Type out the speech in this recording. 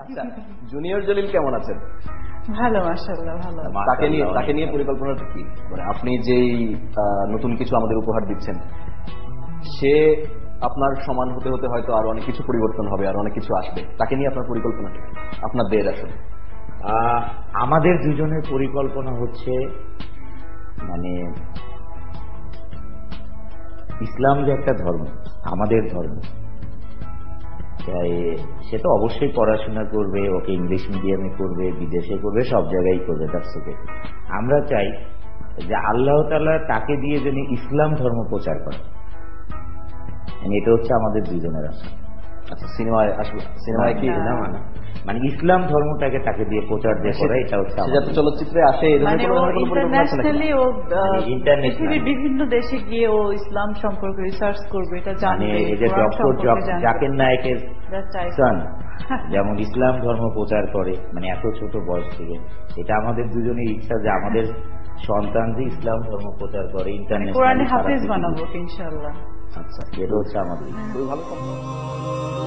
আচ্ছা, জুনিয়র জলিল কেমন আছেন? ভালো, মাশাআল্লাহ ভালো। তাকে নিয়ে পরিকল্পনাটা কি? মানে আপনি যেই নতুন কিছু আমাদের উপহার দিচ্ছেন, সে আপনার সমান হতে হতে হয়তো আরো অনেক কিছু পরিবর্তন হবে, আর অনেক কিছু আসবে। তাকে নিয়ে আপনার পরিকল্পনা কি? আপনাদের আসলে আমাদের দুজনের পরিকল্পনা হচ্ছে, মানে ইসলাম যে একটা ধর্ম, আমাদের ধর্ম, তাই সে তো অবশ্যই পড়াশোনা করবে, ওকে ইংলিশ মিডিয়ামে করবে, বিদেশে করবে, সব জায়গায় করবে, তার সাথে আমরা চাই যে আল্লাহ তাআলা তাকে দিয়ে যেন ইসলাম ধর্ম প্রচার করে। এটা হচ্ছে আমাদের দুজনের আশা। আচ্ছা, সিনেমায় কি না মানে ইসলাম ধর্মটাকে তাকে দিয়ে প্রচার দিয়ে করে, এটা হচ্ছে যাতে চলচ্চিত্রে আসে, মানে ও ইন্টারন্যাশনালি, ও পৃথিবীর বিভিন্ন দেশে গিয়ে ও ইসলাম সম্পর্কে রিসার্চ করবে, এটা জানবে। এই যে ডক্টর জাকির নায়েকের সন যেমন ইসলাম ধর্ম প্রচার করে, মানে এত ছোট বয়স থেকে, এটা আমাদের দুজনের ইচ্ছা যে আমাদের সন্তান যে ইসলাম ধর্ম প্রচার করে, ইন্টারন্যাশনাল কোরআনে হাফেজ বানাবো ইনশাআল্লাহ। আচ্ছা, এটা হচ্ছে আমাদের খুবই ভালো কথা।